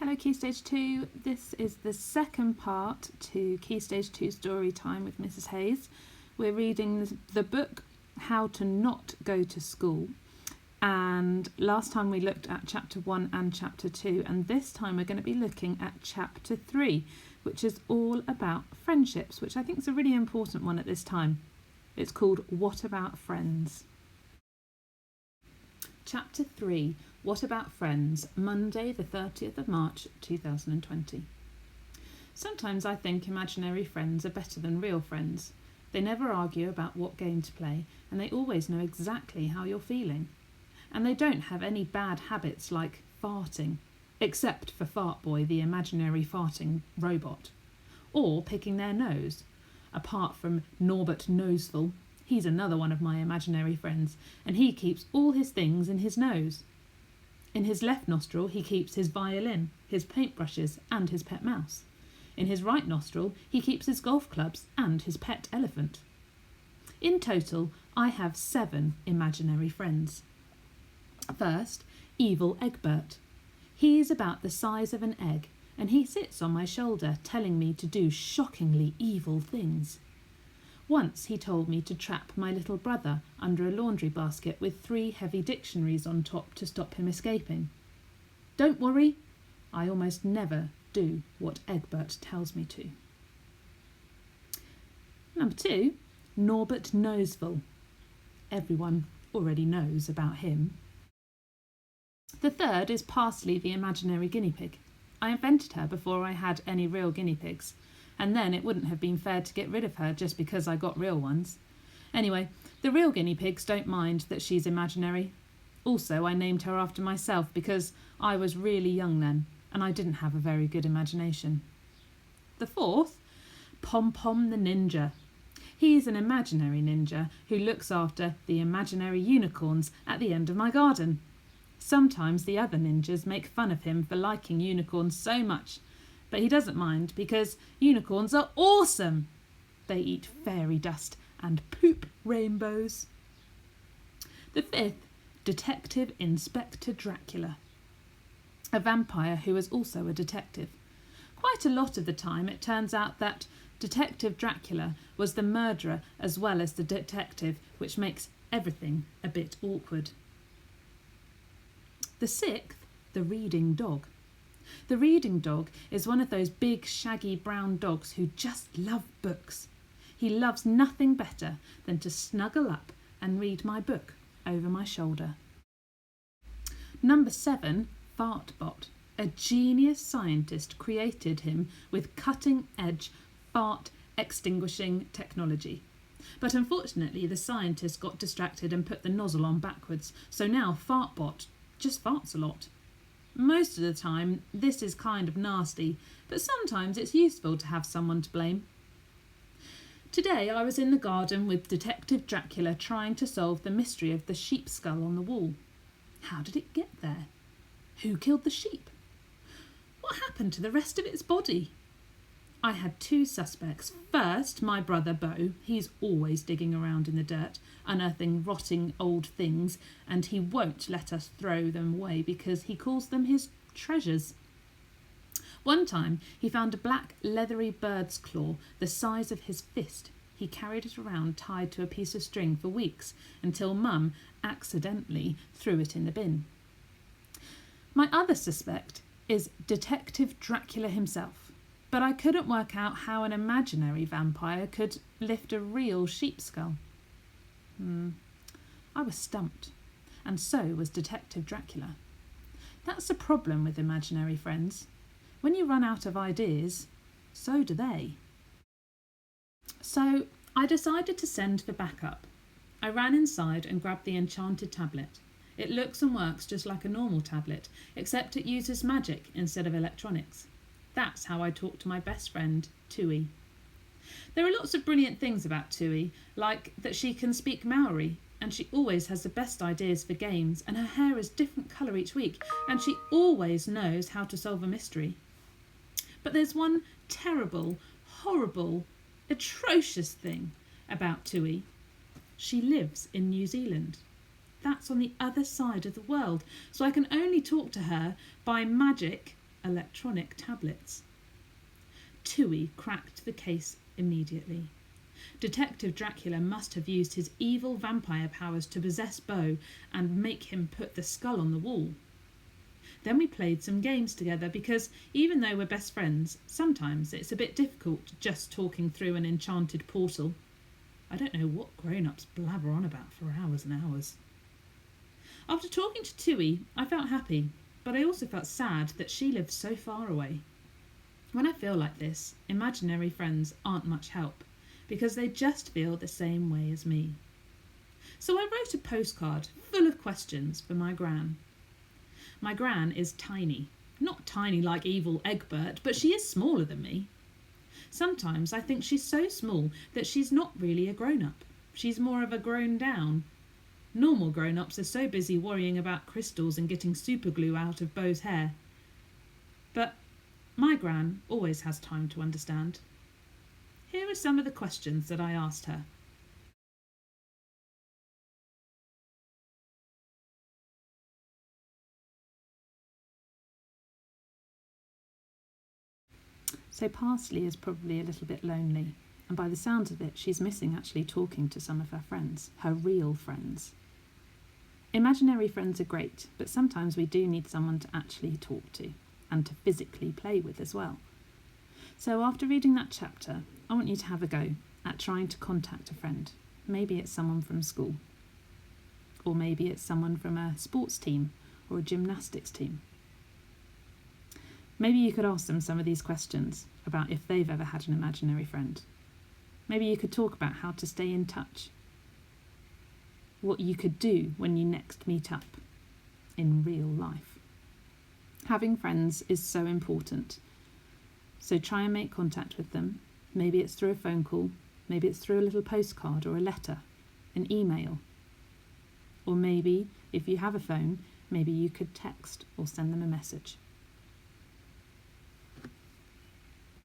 Hello Key Stage 2, this is the second part to Key Stage 2 story time with Mrs Hayes. We're reading the book How to Not Go to School, and last time we looked at chapter 1 and chapter 2, and this time we're going to be looking at chapter 3, which is all about friendships, which I think is a really important one at this time. It's called What About Friends? Chapter 3, What About Friends, Monday the 30th of March 2020. Sometimes I think imaginary friends are better than real friends. They never argue about what game to play, and they always know exactly how you're feeling. And they don't have any bad habits like farting, except for Fart Boy, the imaginary farting robot, or picking their nose, apart from Norbert Noseful. He's another one of my imaginary friends, and he keeps all his things in his nose. In his left nostril he keeps his violin, his paintbrushes and his pet mouse. In his right nostril he keeps his golf clubs and his pet elephant. In total, I have 7 imaginary friends. First, Evil Egbert. He is about the size of an egg, and he sits on my shoulder telling me to do shockingly evil things. Once he told me to trap my little brother under a laundry basket with 3 heavy dictionaries on top to stop him escaping. Don't worry, I almost never do what Egbert tells me to. Number 2, Norbert Noseful. Everyone already knows about him. The third is Parsley the imaginary guinea pig. I invented her before I had any real guinea pigs, and then it wouldn't have been fair to get rid of her just because I got real ones. Anyway, the real guinea pigs don't mind that she's imaginary. Also, I named her after myself because I was really young then, and I didn't have a very good imagination. The fourth, Pom Pom the ninja. He's an imaginary ninja who looks after the imaginary unicorns at the end of my garden. Sometimes the other ninjas make fun of him for liking unicorns so much, but he doesn't mind because unicorns are awesome. They eat fairy dust and poop rainbows. The fifth, Detective Inspector Dracula. A vampire who is also a detective. Quite a lot of the time it turns out that Detective Dracula was the murderer as well as the detective, which makes everything a bit awkward. The sixth, the reading dog. The reading dog is one of those big, shaggy brown dogs who just love books. He loves nothing better than to snuggle up and read my book over my shoulder. Number 7, Fartbot. A genius scientist created him with cutting-edge fart extinguishing technology. But unfortunately, the scientist got distracted and put the nozzle on backwards, so now Fartbot just farts a lot. Most of the time, this is kind of nasty, but sometimes it's useful to have someone to blame. Today, I was in the garden with Detective Dracula trying to solve the mystery of the sheep skull on the wall. How did it get there? Who killed the sheep? What happened to the rest of its body? I had 2 suspects. First, my brother Beau. He's always digging around in the dirt, unearthing rotting old things, and he won't let us throw them away because he calls them his treasures. One time, he found a black leathery bird's claw the size of his fist. He carried it around tied to a piece of string for weeks until Mum accidentally threw it in the bin. My other suspect is Detective Dracula himself. But I couldn't work out how an imaginary vampire could lift a real sheep skull. I was stumped, and so was Detective Dracula. That's the problem with imaginary friends. When you run out of ideas, so do they. So I decided to send for backup. I ran inside and grabbed the enchanted tablet. It looks and works just like a normal tablet, except it uses magic instead of electronics. That's how I talk to my best friend, Tewi. There are lots of brilliant things about Tewi, like that she can speak Maori, and she always has the best ideas for games, and her hair is different colour each week, and she always knows how to solve a mystery. But there's one terrible, horrible, atrocious thing about Tewi. She lives in New Zealand. That's on the other side of the world, so I can only talk to her by magic electronic tablets. Tewi cracked the case immediately. Detective Dracula must have used his evil vampire powers to possess Beau and make him put the skull on the wall. Then we played some games together because, even though we're best friends, sometimes it's a bit difficult just talking through an enchanted portal. I don't know what grown-ups blabber on about for hours and hours. After talking to Tewi, I felt happy, but I also felt sad that she lived so far away. When I feel like this, imaginary friends aren't much help, because they just feel the same way as me. So I wrote a postcard full of questions for my gran. My gran is tiny. Not tiny like evil Egbert, but she is smaller than me. Sometimes I think she's so small that she's not really a grown-up. She's more of a grown-down. Normal grown-ups are so busy worrying about crystals and getting superglue out of Beau's hair. But my gran always has time to understand. Here are some of the questions that I asked her. So Parsley is probably a little bit lonely, and by the sounds of it, she's missing actually talking to some of her friends, her real friends. Imaginary friends are great, but sometimes we do need someone to actually talk to, and to physically play with as well. So after reading that chapter, I want you to have a go at trying to contact a friend. Maybe it's someone from school, or maybe it's someone from a sports team or a gymnastics team. Maybe you could ask them some of these questions about if they've ever had an imaginary friend. Maybe you could talk about how to stay in touch, what you could do when you next meet up in real life. Having friends is so important, so try and make contact with them. Maybe it's through a phone call, maybe it's through a little postcard or a letter, an email. Or maybe, if you have a phone, maybe you could text or send them a message.